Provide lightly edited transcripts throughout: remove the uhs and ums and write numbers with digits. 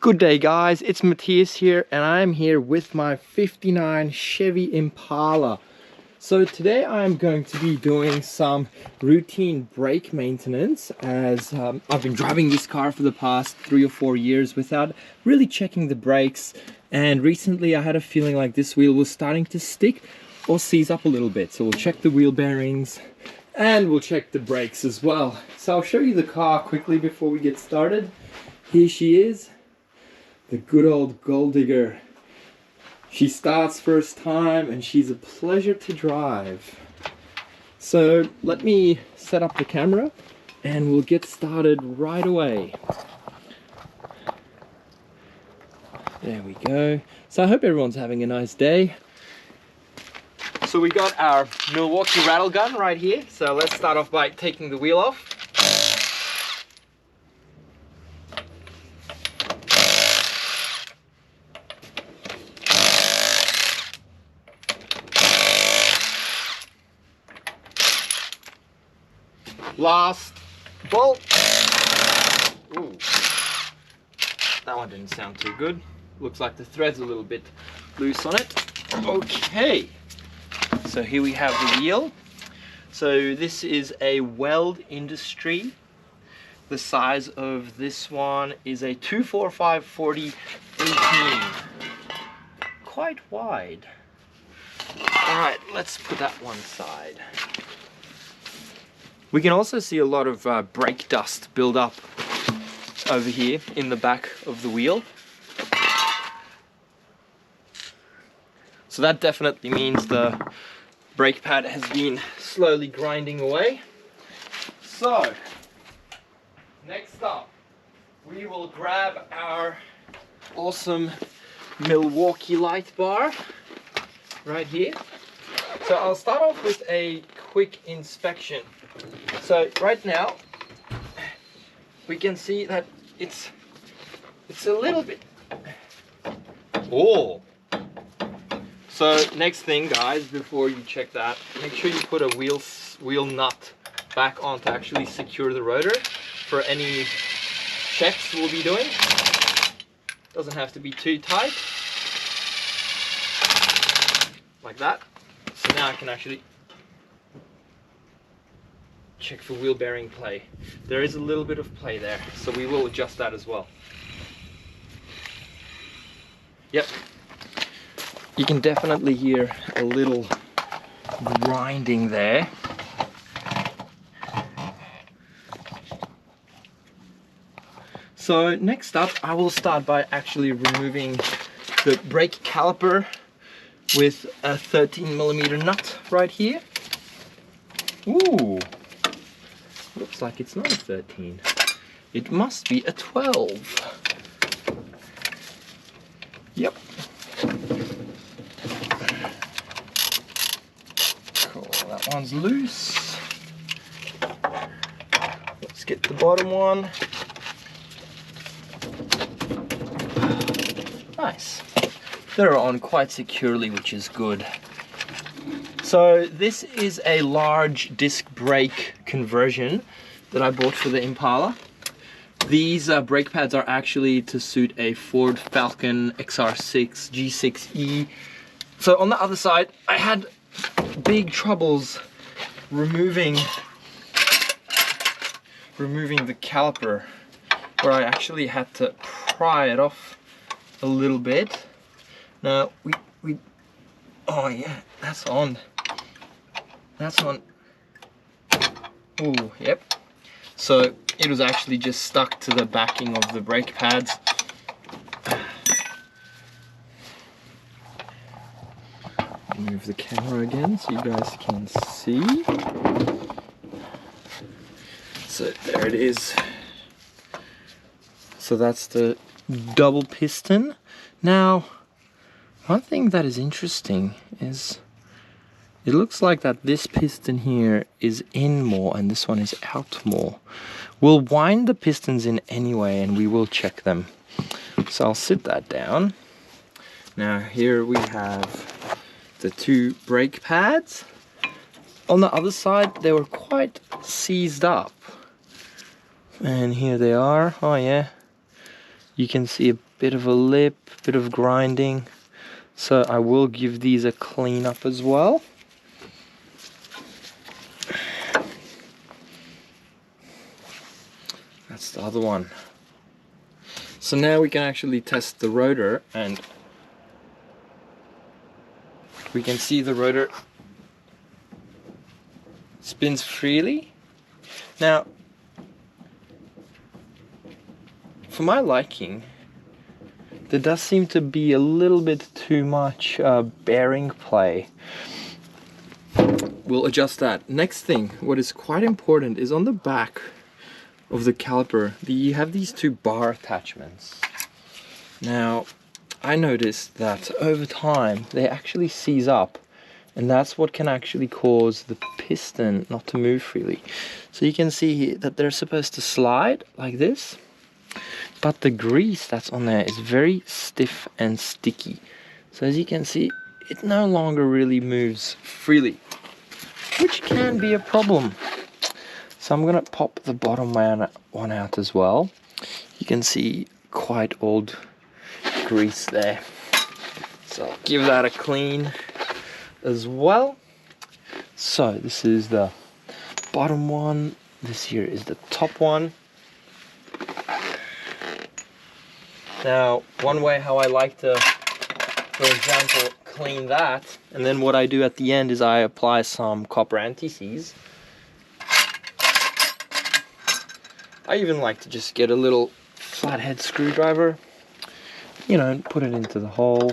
Good day guys, it's Mathias here and I'm here with my 59 Chevy Impala. So today I'm going to be doing some routine brake maintenance as I've been driving this car for the past 3 or 4 years without really checking the brakes, and recently I had a feeling like this wheel was starting to stick or seize up a little bit. So we'll check the wheel bearings and we'll check the brakes as well. So I'll show you the car quickly before we get started. Here she is. The good old gold digger. She starts first time and she's a pleasure to drive. So let me set up the camera and we'll get started right away. There we go. So I hope everyone's having a nice day. So we got our Milwaukee rattle gun right here. So let's start off by taking the wheel off. Last bolt. Ooh, that one didn't sound too good. Looks like the thread's a little bit loose on it. Okay, so here we have the wheel. So this is a Weld Industry. The size of this one is a 245/40 18. Quite wide. All right, let's put that one aside. We can also see a lot of brake dust build up over here in the back of the wheel. So that definitely means the brake pad has been slowly grinding away. So, next up, we will grab our awesome Milwaukee light bar right here. So I'll start off with a quick inspection. So right now we can see that it's a little bit. Oh, so next thing guys, before you check that, make sure you put a wheel nut back on to actually secure the rotor for any checks we'll be doing. Doesn't have to be too tight, like that. So now I can actually check for wheel bearing play. There is a little bit of play there, so we will adjust that as well. Yep, you can definitely hear a little grinding there. So next up, I will start by actually removing the brake caliper with a 13mm nut right here. Ooh, looks like it's not a 13. It must be a 12. Yep. Cool, that one's loose. Let's get the bottom one. Nice. They're on quite securely, which is good. So this is a large disc brake conversion that I bought for the Impala. These brake pads are actually to suit a Ford Falcon XR6 G6E. So on the other side, I had big troubles removing the caliper, where I actually had to pry it off a little bit. Now oh yeah, that's on. That's on. Oh, yep. So it was actually just stuck to the backing of the brake pads. Move the camera again so you guys can see. So there it is. So that's the double piston. Now, one thing that is interesting is it looks like that this piston here is in more and this one is out more. We'll wind the pistons in anyway and we will check them. So I'll sit that down. Now here we have the two brake pads. On the other side they were quite seized up. And here they are. Oh yeah. You can see a bit of a lip, a bit of grinding. So I will give these a clean up as well. That's the other one. So now we can actually test the rotor, and we can see the rotor spins freely. Now, for my liking, there does seem to be a little bit too much bearing play. We'll adjust that. Next thing, what is quite important is on the back of the caliper, you have these two bar attachments. Now, I noticed that over time they actually seize up, and that's what can actually cause the piston not to move freely. So you can see here that they're supposed to slide like this, but the grease that's on there is very stiff and sticky. So as you can see, it no longer really moves freely, which can be a problem. So I'm gonna pop the bottom one out as well. You can see quite old grease there. So I'll give that a clean as well. So this is the bottom one. This here is the top one. Now, one way how I like to, for example, clean that, and then what I do at the end is I apply some copper anti-seize. I even like to just get a little flathead screwdriver, you know, and put it into the hole.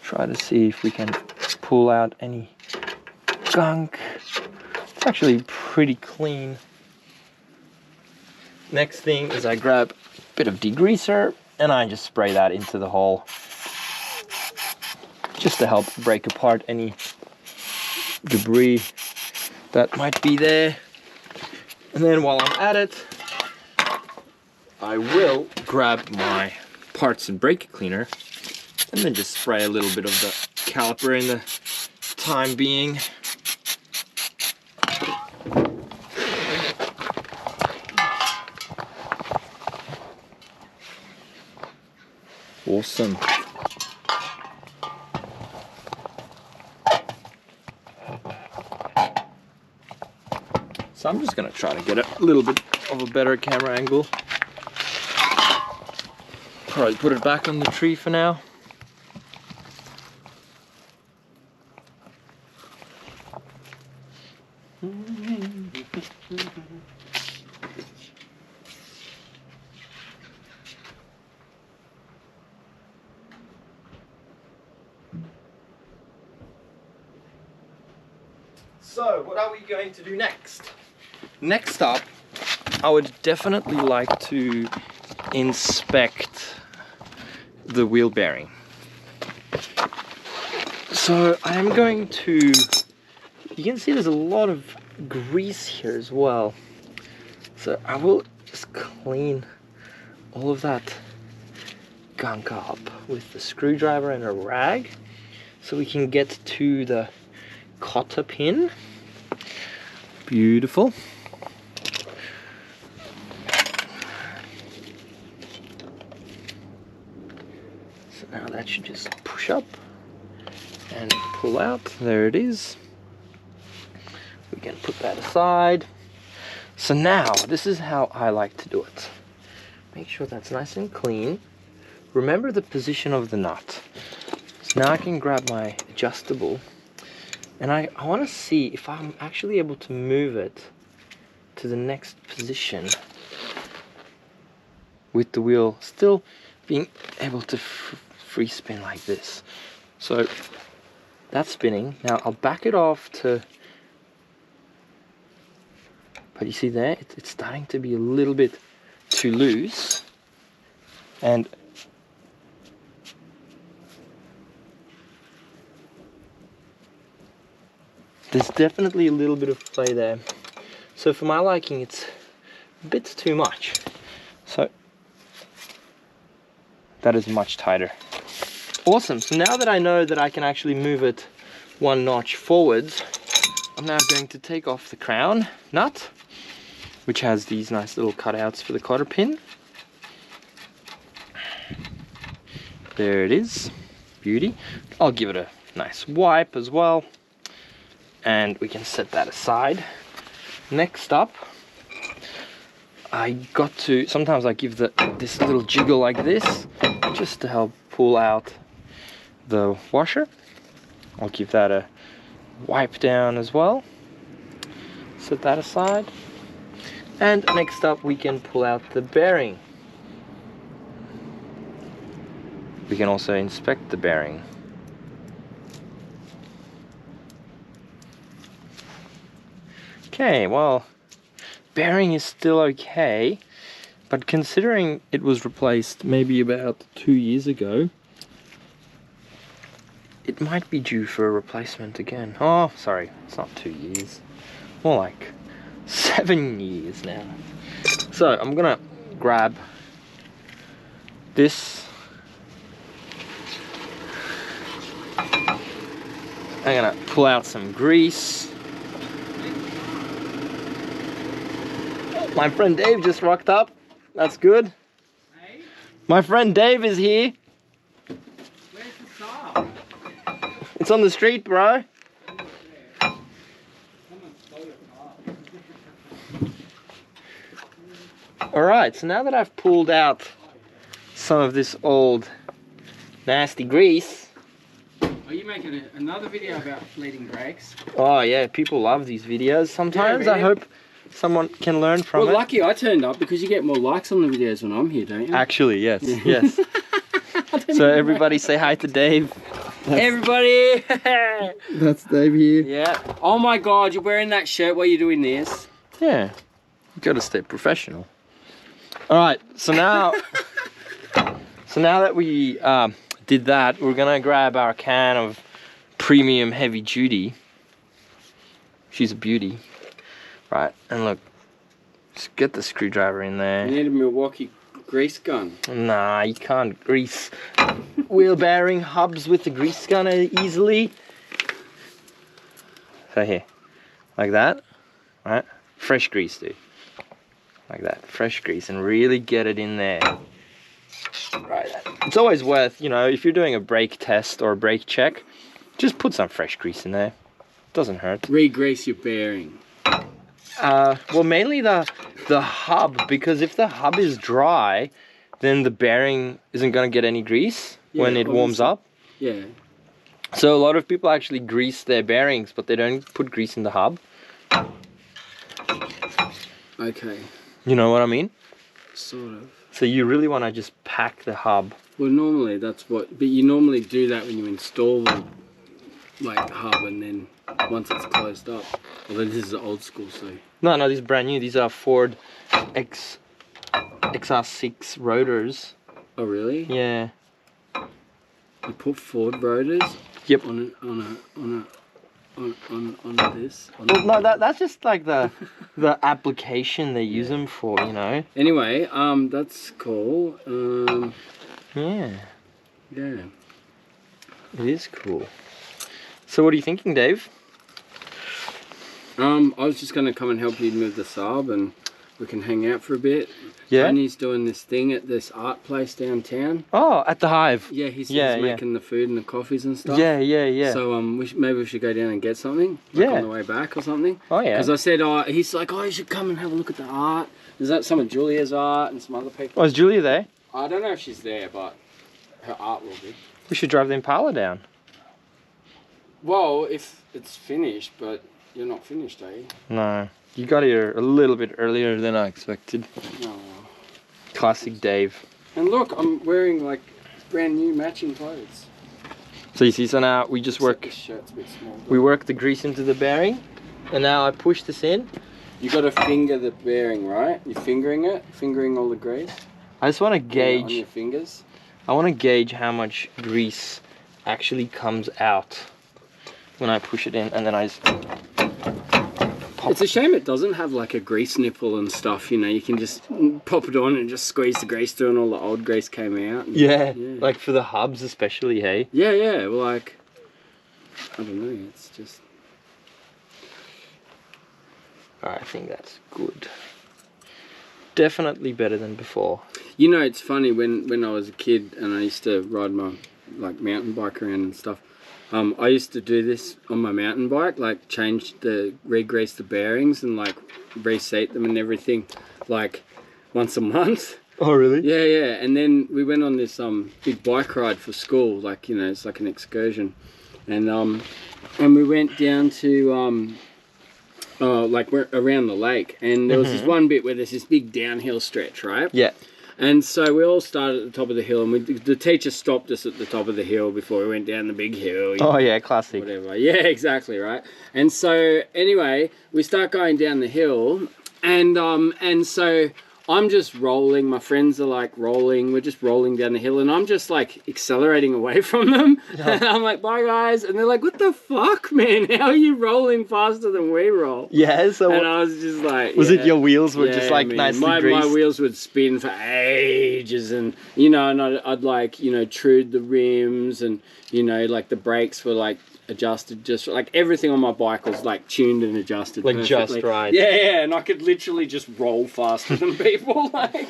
Try to see if we can pull out any gunk. It's actually pretty clean. Next thing is I grab a bit of degreaser and I just spray that into the hole, just to help break apart any debris that might be there. And then while I'm at it, I will grab my parts and brake cleaner and then just spray a little bit of the caliper in the time being. Awesome. So I'm just gonna try to get a little bit of a better camera angle. Probably put it back on the tree for now. So, what are we going to do next? Next up, I would definitely like to inspect the wheel bearing. So, I am going to, you can see there's a lot of grease here as well. So, I will just clean all of that gunk up with the screwdriver and a rag so we can get to the cotter pin. Beautiful. So now that should just push up and pull out. There it is. We can put that aside. So now this is how I like to do it. Make sure that's nice and clean. Remember the position of the nut. So now I can grab my adjustable, and I want to see if I'm actually able to move it to the next position with the wheel still being able to free spin like this. So that's spinning. Now I'll back it off to, but you see there, it's starting to be a little bit too loose, and there's definitely a little bit of play there. So for my liking, it's a bit too much. So that is much tighter. Awesome. So now that I know that I can actually move it one notch forwards, I'm now going to take off the crown nut which has these nice little cutouts for the cotter pin. There it is, beauty. I'll give it a nice wipe as well, and we can set that aside. Next up, sometimes I give this little jiggle like this, just to help pull out the washer. I'll give that a wipe down as well. Set that aside. And next up, we can pull out the bearing. We can also inspect the bearing. Okay, well, bearing is still okay, but considering it was replaced maybe about 2 years ago, it might be due for a replacement again. Oh, sorry, it's not 2 years. More like 7 years now. So I'm gonna grab this. I'm gonna pull out some grease. My friend Dave just rocked up. That's good. Hey? My friend Dave is here. Where's the Saab? It's on the street, bro. Alright, so now that I've pulled out some of this old nasty grease. Are you making another video about bleeding brakes? Oh yeah, people love these videos. Sometimes Yeah, I hope someone can learn from it. Well, lucky I turned up because you get more likes on the videos when I'm here, don't you? Actually, yes, yes. So everybody say hi to Dave. Everybody! That's Dave here. Yeah. Oh my god, you're wearing that shirt while you're doing this? Yeah. You gotta stay professional. Alright, so now that we did that, we're gonna grab our can of premium heavy duty. She's a beauty. Right, and look, just get the screwdriver in there. You need a Milwaukee grease gun. Nah, you can't grease wheel bearing hubs with the grease gun easily. So here, like that, right? Fresh grease, dude. Like that, fresh grease, and really get it in there. Right, it's always worth, you know, if you're doing a brake test or a brake check, just put some fresh grease in there. Doesn't hurt. Re-grease your bearing. Well, mainly the hub, because if the hub is dry, then the bearing isn't going to get any grease when it warms up. Yeah. So a lot of people actually grease their bearings, but they don't put grease in the hub. Okay. You know what I mean? Sort of. So you really want to just pack the hub. Well, normally that's what, but you normally do that when you install the like hub, and then once it's closed up. Although this is old school, so. No, these are brand new. These are Ford XR6 rotors. Oh really? Yeah. You put Ford rotors. Yep. On this. Well, no, that's just like the application they use them for, you know. Anyway, that's cool. Yeah. Yeah. It is cool. So what are you thinking, Dave? I was just gonna come and help you move the Saab, and we can hang out for a bit. Yeah. Tony's doing this thing at this art place downtown. Oh, at the Hive. Yeah, he's Yeah, making the food and the coffees and stuff. Yeah. So maybe we should go down and get something. Yeah. On the way back or something. Oh yeah. Because I said, he's like, you should come and have a look at the art. Is that some of Julia's art and some other people? Oh, is Julia there? I don't know if she's there, but her art will be. We should drive the Impala down. Well, if it's finished, but you're not finished, are you? No. You got here a little bit earlier than I expected. No. Classic Dave. And look, I'm wearing like brand new matching clothes. So you see, so now we just work. This shirt's a bit small. We work the grease into the bearing, and now I push this in. You got to finger the bearing, right? You're fingering all the grease. I just want to On gauge. your fingers. I want to gauge how much grease actually comes out when I push it in, and then I just pop. It's a shame it doesn't have like a grease nipple and stuff, you know. You can just pop it on and just squeeze the grease through, and all the old grease came out. And, Yeah, like for the hubs especially, hey? Yeah, well, like, I don't know, it's just... Alright, I think that's good. definitely better than before. You know, it's funny when I was a kid and I used to ride my like mountain bike around and stuff. I used to do this on my mountain bike, like re-grease the bearings and like reseat them and everything, like once a month. Oh, really? Yeah, yeah. And then we went on this big bike ride for school, like, you know, it's like an excursion, and we went down to like we're around the lake, and there was this one bit where there's this big downhill stretch, right? Yeah. And so we all started at the top of the hill, and the teacher stopped us at the top of the hill before we went down the big hill. Oh, yeah, classic. Whatever. Yeah, exactly, right? And so, anyway, we start going down the hill, and so I'm just rolling, my friends are like rolling, we're just rolling down the hill, and I'm just like accelerating away from them. Yeah. And I'm like, bye guys, and they're like, what the fuck, man? How are you rolling faster than we roll? Yeah, so and I was just like, was it your wheels were just like man, nicely greased? My wheels would spin for ages, and you know, and I'd like, you know, trued the rims, and you know, like the brakes were like adjusted, just like everything on my bike was like tuned and adjusted like perfectly. Just right. Yeah, yeah, and I could literally just roll faster than people. Like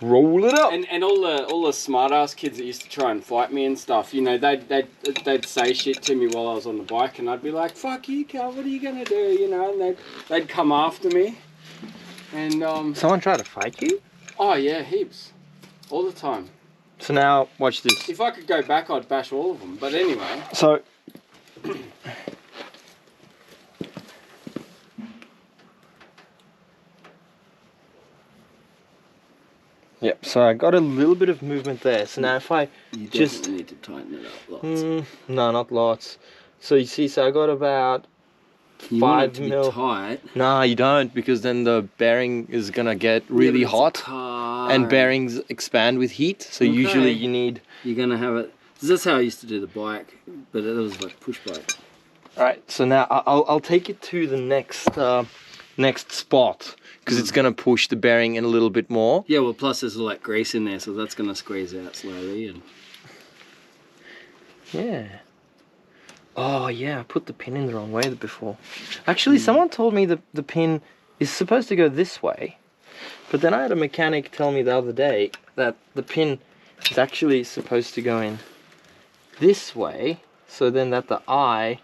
roll it up. and all the smart ass kids that used to try and fight me and stuff, you know, they'd say shit to me while I was on the bike, and I'd be like, fuck you, Cal, what are you gonna do, you know? And they'd come after me, and Someone tried to fight you? oh yeah, heaps, all the time. So now, watch this. If I could go back, I'd bash all of them. But anyway. So, yep. So I got a little bit of movement there. So now if I You just need to tighten it up lots. no, not lots. So you see, so I got about You 5 want it to mil. be tight. Nah, you don't, because then the bearing is gonna get really hot, and bearings expand with heat. So usually you need. You're gonna have it. That's how I used to do the bike, but it was like push bike. All right. So now I'll take it to the next spot, because it's gonna push the bearing in a little bit more. Yeah. Well, plus there's like grease in there, so that's gonna squeeze out slowly. And Yeah. Oh yeah, I put the pin in the wrong way before. Actually, someone told me that the pin is supposed to go this way, but then I had a mechanic tell me the other day that the pin is actually supposed to go in this way, so then that the eye